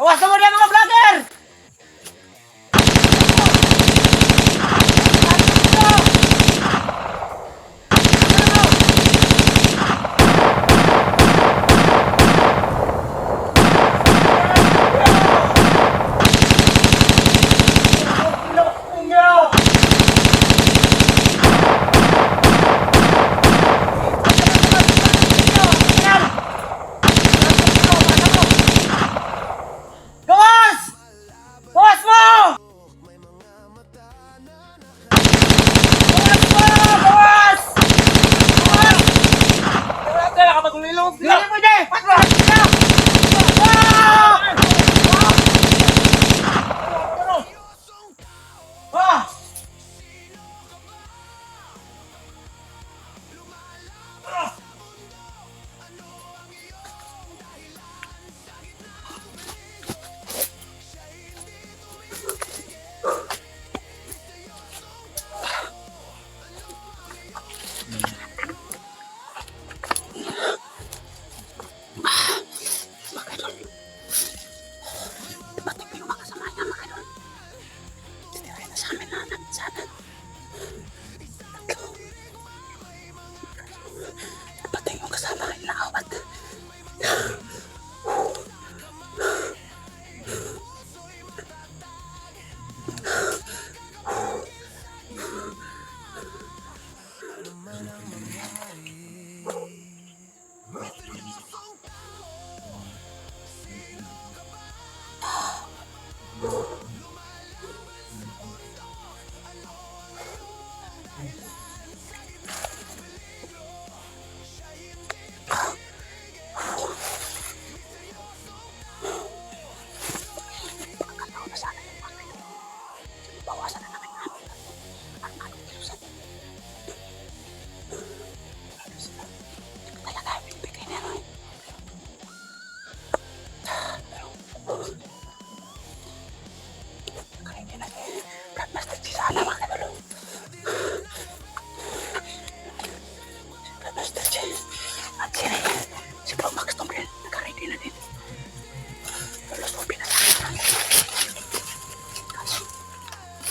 Bawasan mo din mga vlogger! Gawas! Gawas mo! Gawas! Gawas! Kaya ka maglilog! Hindi mo dyan! Patras! Ah!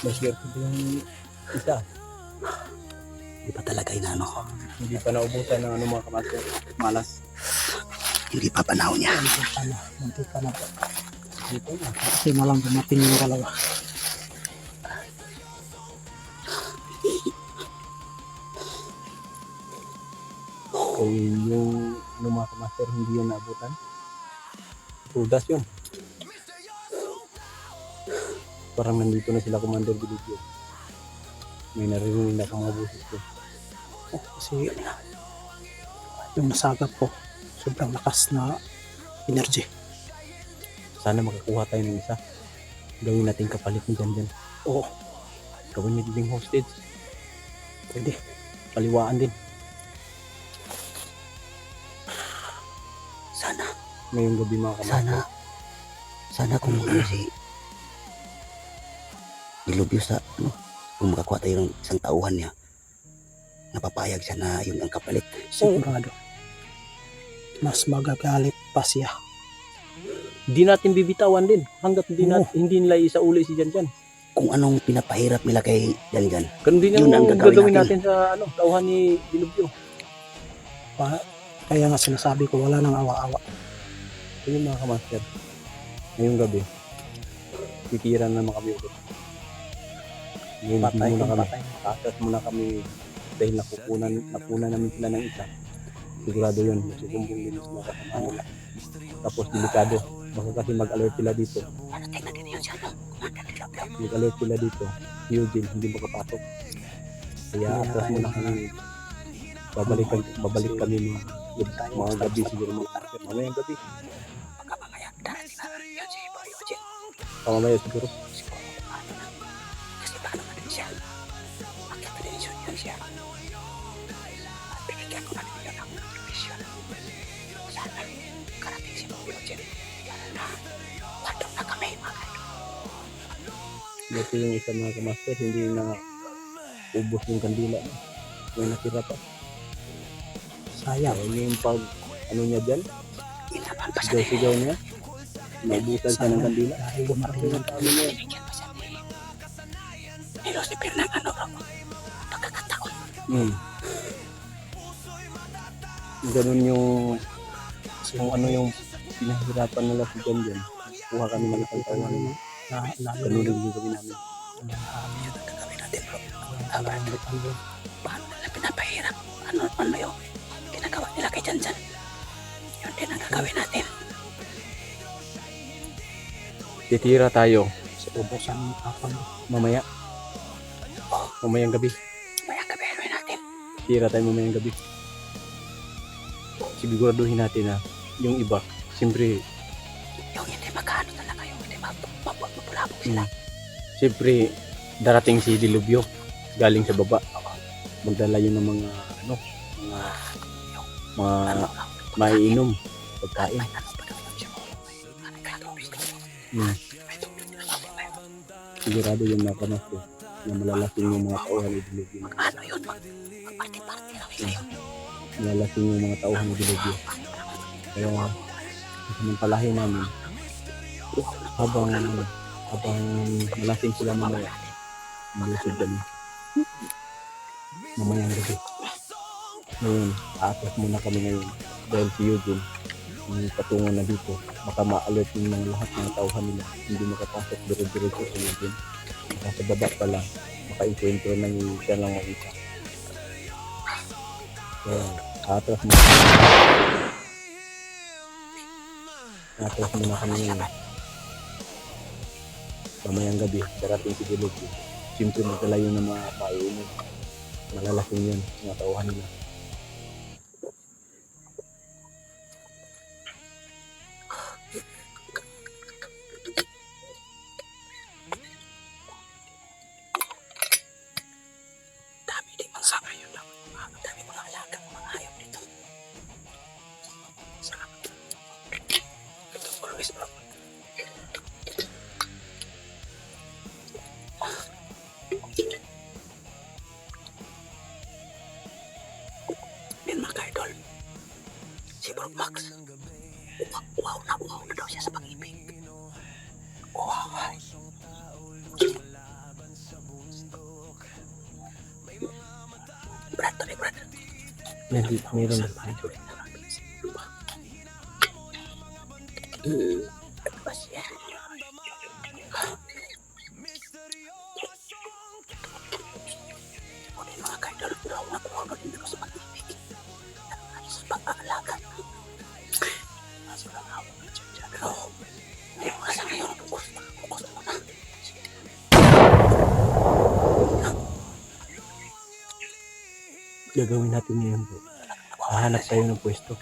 Maswerte ko yung isa. Hindi pa talaga inano. Hindi pa naubusan ng ano mga kamaster. Malas. Hindi pa panahon niya. Munti ka na po. Dito na. Kasi malang dumating yung dalawa. Kaya yung mga kamaster hindi yun naabutan. Tudas yun. Parang nandito na sila Commander Bilibyo. May naririnig na akong mga boses ko. Oh, kasi yung nasagap ko, sobrang lakas na energy. Sana makakuha tayo ng isa. Gawin natin kapalit ni Janjan. Oo, Gawin niya din hostage. pwede. Paliwaan din. Sana. Ngayong gabi mga kamaster. Sana kung si Dilubyo sa ano, kung makakuha tayo ng isang tauhan niya, napapayag siya na yun ang kapalit. Sigurado. Mas magagalit pa siya. Hindi natin bibitawan din. Hanggat hindi nila isauli si Janjan. Kung anong pinapahirap nila kay Janjan. Ganun din Yun yung ang gagawin gagawin natin. natin sa tauhan ni Bilibyo. Kaya nga sinasabi ko, wala nang awa-awa. So yung mga kamaster, ngayong gabi, titiran naman kami ulit. Ngayon Patay muna kung kami. patay. Tatas muna kami dahil nakunan namin sila ng isa. Sigurado yun, susumbong din sila sa kanila. Tapos delikado, baka kasi mag-alert sila dito. Mag-alert sila dito, Eugene hindi makapasok. Kaya atras muna kami. Babalik kami mga gabi siguro mamayang gabi. Pamamaya siguro. Kasi paano man din siya. Bakit pa din yun siya. Binigyan ko na din yun ang provision. Sana karating si Bobby Ojen. Na wadong na kami mga kayo. Dito yung isa mga kamaster, hindi na ubos yung kandila. May natira pa. Sayang. Yung pag ano niya dyan, Inaman pa siya. sigaw-sigaw niya. Naubusan siya ng kandila. Dahil dumating yung Binigyan pa siya ni Lucifer ng ano bro, pagkakataon. Ganun yung kung ano yung pinahirapan nila si John dyan. Kuha kami ng isang tawanan mo. Ganun rin yung gawin namin. Yun ang gagawin natin bro. Ang Paano nila pinapahirap? Ano yung ginagawa nila kay Jan Jan? Yun din ang gagawin natin. Titira tayo sa ubusan ng kapag mamaya. Mamayang gabi. Maya gabihin natin. Titira tayo mamayang gabi. Siguraduhin natin na yung iba, siyempre, Yung hindi magkano talaga, yung hindi mapulabog sila. siyempre, darating si Dilubyo galing sa baba. Magdala yun ng mga mga maiinom, pagkain. May ano pa daw yun siya mo. May gagawin ko. May tubig na lang tayo. Sigurado yung nakamas ko na malalasing yung mga tauhan ni Dilubyo. Ano yun? Magparty-party lang sila yun. Malalasing yung mga tauhan ni Dilubyo. Kaya, palahin namin, habang malasing sila mamaya, malusog kami. Mamayang gabi. Ngayon, aatas muna kami ngayon. Dahil si Eugene, yung patungo na dito, baka ma-alert yung mga lahat ng tauhan nila. Hindi makapasok dire-diretso sa Eugene. Baka sa baba pa lang, maka-encuentro na yung siya lang ang isa. Kaya, aatas muna. Aatas muna kami ngayon. Mamayang gabi, darating si Dilubyo. Siyempre magdala yun ng mga maiinom. Malalasing yun, mga tauhan nila. Dami din mga sama yun lang. Dami mga alaga, mga hayop dito. Salamat. Ito always bro. Yan mga idol. Si Bro Max. Wow na daw siya sa pag-ibig. Wow. Brad, tabi Brad. Yan, meron. Bas yan. Kunin mga kaidol, bro, nakuha ba din ako sa pag-ibig? Sa pag-aalaga. Nasa lang ako ng dyan. Pero, hindi mo kasi ngayon, focus mo na. Gagawin natin ngayon bro. Hahanap tayo ng pwesto.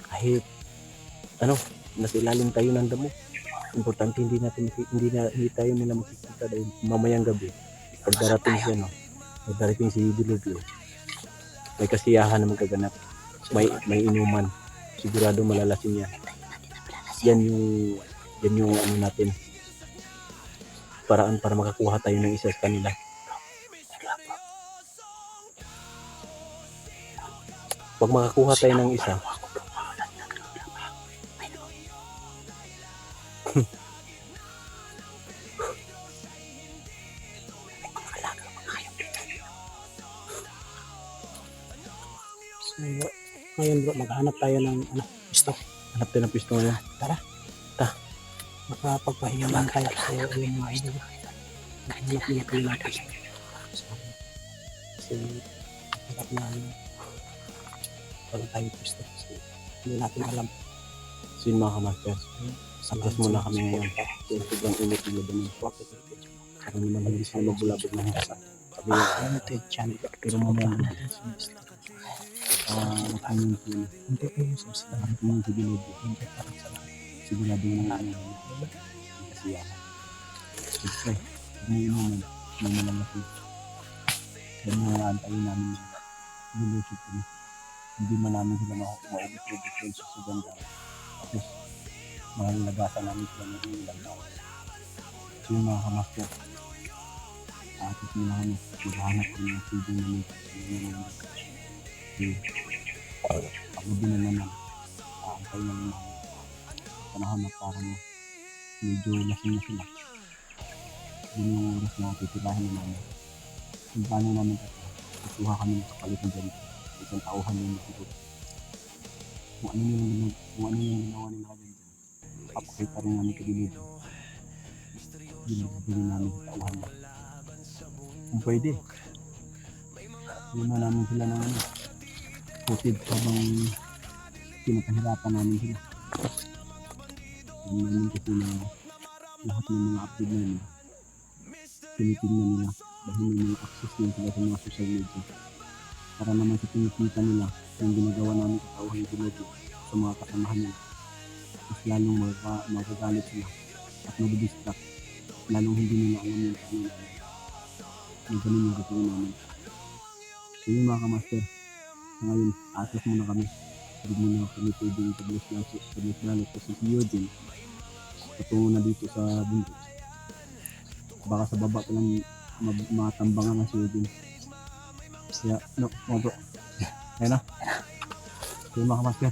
Kahit, nasa ilalim tayo ng damo. Importante hindi tayo nila makikita dahil mamayang gabi. Pag darating siya, pag darating si Dilubyo, may kasiyahan na magaganap. May inuman. Sigurado malalasing yan. Yan yung ano natin. Paraan para makakuha tayo ng isa sa kanila. Pag makakuha tayo ng isa, So, ngayon bro, maghanap tayo ng gusto. hanap tayo ng pwesto ngayon. Makapagpahinga lang tayo sa yung mga idol. Hanap niya tayo ng gusto. Kasi harap na wala tayong gusto. Kasi hindi natin alam. So yun mga kamasters, sabas muna kami ngayon. So sobrang init ng laban ng swak. Parang naman nag-isang mabulabog ng hasa. Sabi nga, Limited channel. pero mamaya natin sa mista. Ang Hindi ko yung susunod. mga sigilado. Hindi parang sa lahat. Sigurado na ano. Kasi yan. Siyempre, umiinuman. May malalaki. Kaya mga antayin namin lulusot kami. Hindi man namin sila maubos-ubos yun sa suganda. Tapos, malalagasan namin sila ng ilang taon. So yung mga kamaster, atis nila kami. Maghahanap kami ng CD namin. Pag gabi na naman, aantay namin namin. Panahon na parang medyo lasing na sila. Yun yung oras na titirahin na namin. Kung paano namin kukuha kami ng kapalit ng ganito. Isang tauhan yung siguro. Kung ano yung ginawa nila ganyan. Papakita rin namin kabilib. Yun yung gagawin namin sa tauhan na. Kung pwede. Yun na namin sila ng footage habang pinapahirapan namin sila. Yun namin kasi na lahat ng mga upload namin tinitignan nila dahil may mga access din sila sa mga social media para naman sa pinikita nila yung ginagawa namin sa tauhan ng Ginoo sa mga kasamahan nila. Mas lalong magagalit sila at mag-distract, lalong hindi nila alam yung paano namin. Yung ganun yung gagawin namin. So yun mga kamaster, ngayon atas muna kami. Hindi muna kami pwedeng tablas-dalos kasi si Eugene patungo na dito sa bundok. Baka sa baba pa lang matambangan na si Eugene. Kaya, no, mga bro. Ayan na. So mga kamaster,